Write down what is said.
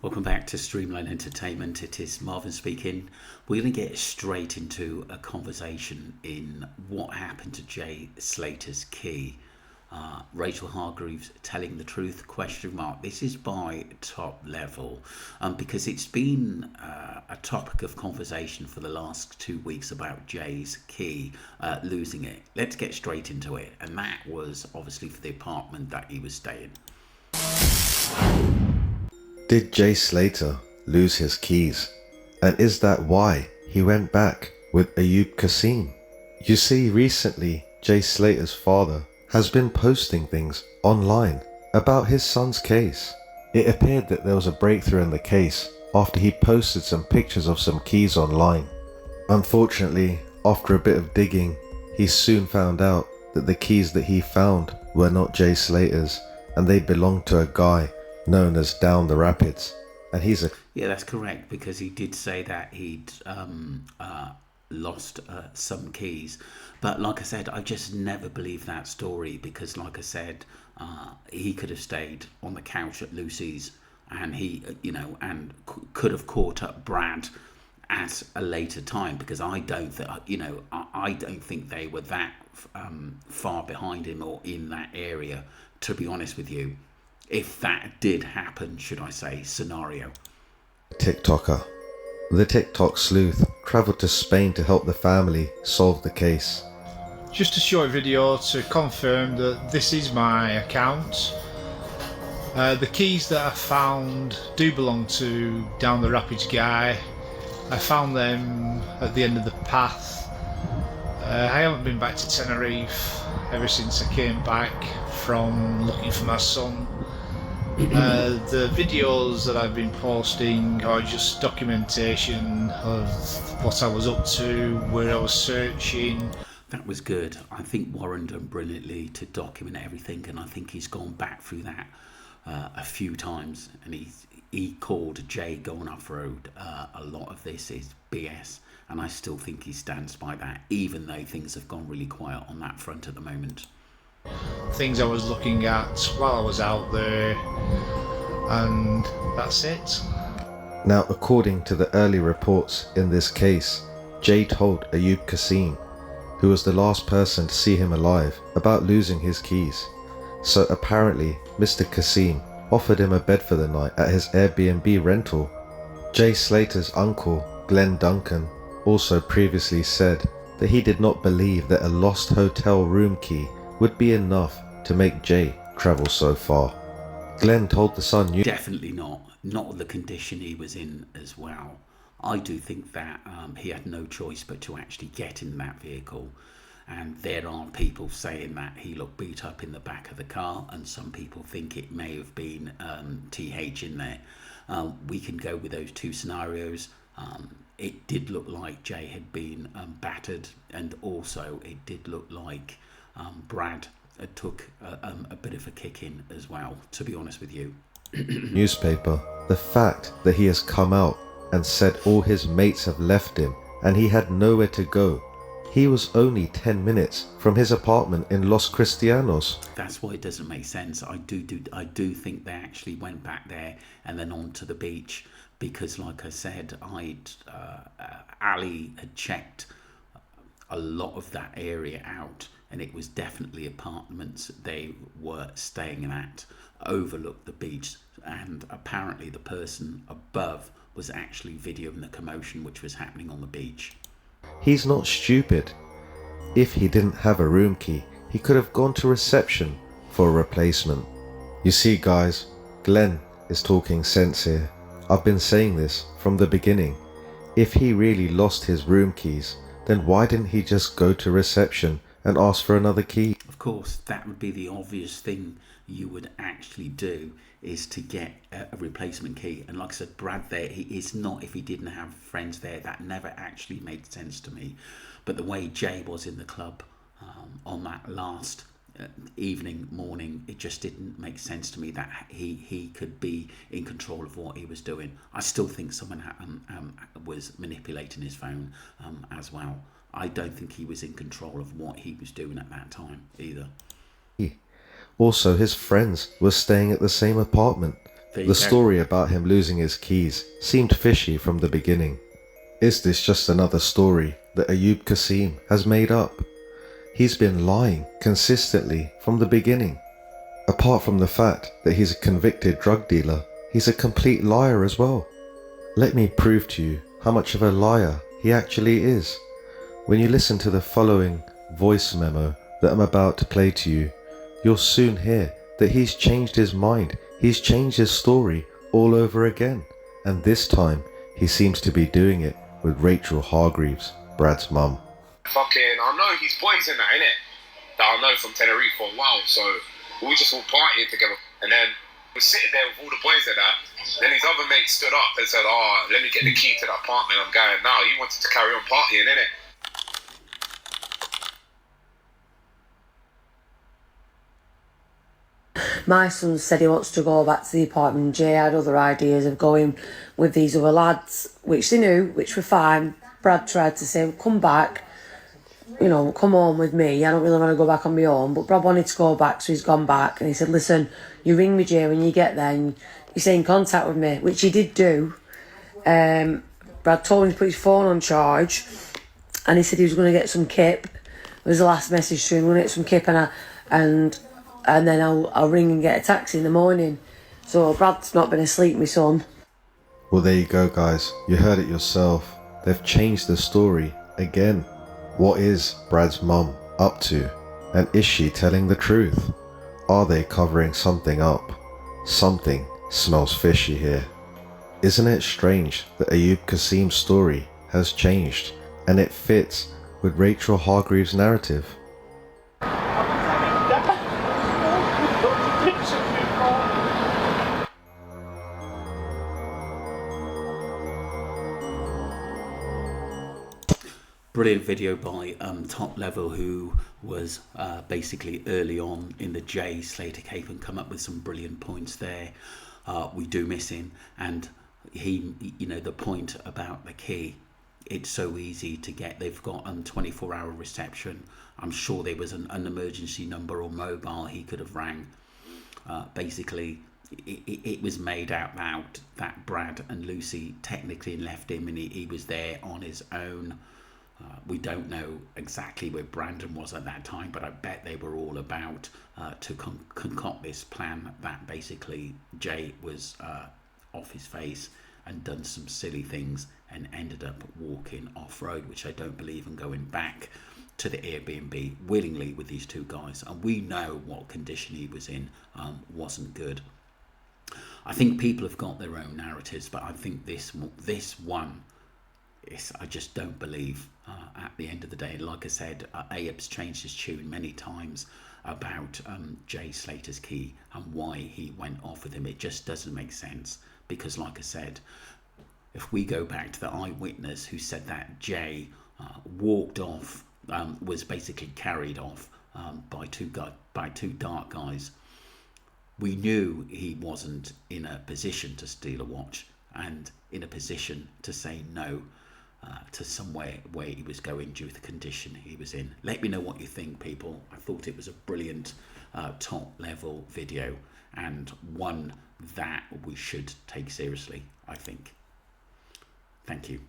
Welcome back to Streamline Entertainment. It is Marvin speaking. We're going to get straight into a conversation in what happened to Jay Slater's key. Rachel Hargreaves telling the truth, question mark. This is by Top Level, because it's been a topic of conversation for the last 2 weeks about Jay's key losing it. Let's get straight into it. And that was obviously for the apartment that he was staying. Did Jay Slater lose his keys? And is that why he went back with Ayub Kassim? You see, recently Jay Slater's father has been posting things online about his son's case. It appeared that there was a breakthrough in the case after he posted some pictures of some keys online. Unfortunately, after a bit of digging, he soon found out that the keys that he found were not Jay Slater's, and they belonged to a guy known as Down the Rapids, and he's a... Yeah, that's correct, because he did say that he'd lost some keys. But like I said, I just never believed that story, because like I said, he could have stayed on the couch at Lucy's, and he, could have caught up Brad at a later time, because I don't think, I don't think they were that far behind him or in that area, to be honest with you. If that did happen, should I say, scenario. TikToker. The TikTok sleuth travelled to Spain to help the family solve the case. Just a short video to confirm that this is my account. The keys that I found do belong to Down the Rapids guy. I found them at the end of the path. I haven't been back to Tenerife ever since I came back from looking for my son. The videos that I've been posting are just documentation of what I was up to, where I was searching. That was good. I think Warren done brilliantly to document everything, and I think he's gone back through that a few times, and he called Jay going off road. A lot of this is BS, and I still think he stands by that, even though things have gone really quiet on that front at the moment. Things I was looking at while I was out there, and that's it. Now, according to the early reports in this case, Jay told Ayub Kassim, who was the last person to see him alive, about losing his keys. So apparently Mr. Kassim offered him a bed for the night at his Airbnb rental. Jay Slater's uncle, Glenn Duncan, also previously said that he did not believe that a lost hotel room key would be enough to make Jay travel so far. Glenn told the Sun News... Definitely not the condition he was in as well. I do think that he had no choice but to actually get in that vehicle, and there are people saying that he looked beat up in the back of the car, and some people think it may have been TH in there. We can go with those two scenarios. It did look like Jay had been battered, and also it did look like Brad took a bit of a kick in as well, to be honest with you. Newspaper, the fact that he has come out and said all his mates have left him and he had nowhere to go. He was only 10 minutes from his apartment in Los Cristianos. That's why it doesn't make sense. I do think they actually went back there and then on to the beach, because like I said, Ali had checked a lot of that area out, and it was definitely apartments they were staying at, overlooked the beach, and apparently the person above was actually videoing the commotion which was happening on the beach. He's not stupid. If he didn't have a room key, he could have gone to reception for a replacement. You see guys, Glenn is talking sense here. I've been saying this from the beginning. If he really lost his room keys, then why didn't he just go to reception and ask for another key? Of course, that would be the obvious thing you would actually do, is to get a replacement key. And like I said, Brad there, he is not, if he didn't have friends there, that never actually made sense to me. But the way Jay was in the club on that last morning, it just didn't make sense to me that he could be in control of what he was doing. I still think someone was manipulating his phone as well. I don't think he was in control of what he was doing at that time either. Also, his friends were staying at the same apartment, There you The go. story about him losing his keys seemed fishy from the beginning. Is this just another story that Ayub Kassim has made up? He's been lying consistently from the beginning. Apart from the fact that he's a convicted drug dealer, he's a complete liar as well. Let me prove to you how much of a liar he actually is. When you listen to the following voice memo that I'm about to play to you, you'll soon hear that he's changed his mind. He's changed his story all over again, and this time he seems to be doing it with Rachel Hargreaves, Brad's mum. Fucking, I know his boys in that, innit? That I know from Tenerife for a while, so we just all partying together. And then we're sitting there with all the boys and that. Then his other mate stood up and said, "Oh, let me get the key to the apartment." I'm going, "No, he wanted to carry on partying, innit?" My son said he wants to go back to the apartment. Jay had other ideas of going with these other lads, which they knew, which were fine. Brad tried to say, come back, you know, come home with me. I don't really want to go back on my own. But Brad wanted to go back, so he's gone back. And he said, listen, you ring me, Jay, when you get there, and you stay in contact with me, which he did do. Brad told him to put his phone on charge, and he said he was going to get some kip. It was the last message to him, going to get some kip, and then I'll ring and get a taxi in the morning. So Brad's not been asleep, my son. Well, there you go, guys. You heard it yourself. They've changed the story again. What is Brad's mum up to? And is she telling the truth? Are they covering something up? Something smells fishy here. Isn't it strange that Ayub Kassim's story has changed and it fits with Rachel Hargreaves' narrative? Brilliant video by Top Level, who was basically early on in the Jay Slater cape and come up with some brilliant points there. We do miss him, and he, you know, the point about the key, it's so easy to get. They've got 24-hour reception. I'm sure there was an emergency number or mobile he could have rang. Basically, it was made out that Brad and Lucy technically left him, and he was there on his own. We don't know exactly where Brandon was at that time, but I bet they were all about to concoct this plan that basically Jay was off his face and done some silly things and ended up walking off-road, which I don't believe, and going back to the Airbnb willingly with these two guys. And we know what condition he was in wasn't good. I think people have got their own narratives, but I think this one, I just don't believe at the end of the day. Like I said, Ayub's changed his tune many times about Jay Slater's key and why he went off with him. It just doesn't make sense, because like I said, if we go back to the eyewitness who said that Jay walked off, was basically carried off by two dark guys, we knew he wasn't in a position to steal a watch and in a position to say no to somewhere where he was going due to the condition he was in. Let me know what you think, people. I thought it was a brilliant top level video, and one that we should take seriously, I think. Thank you.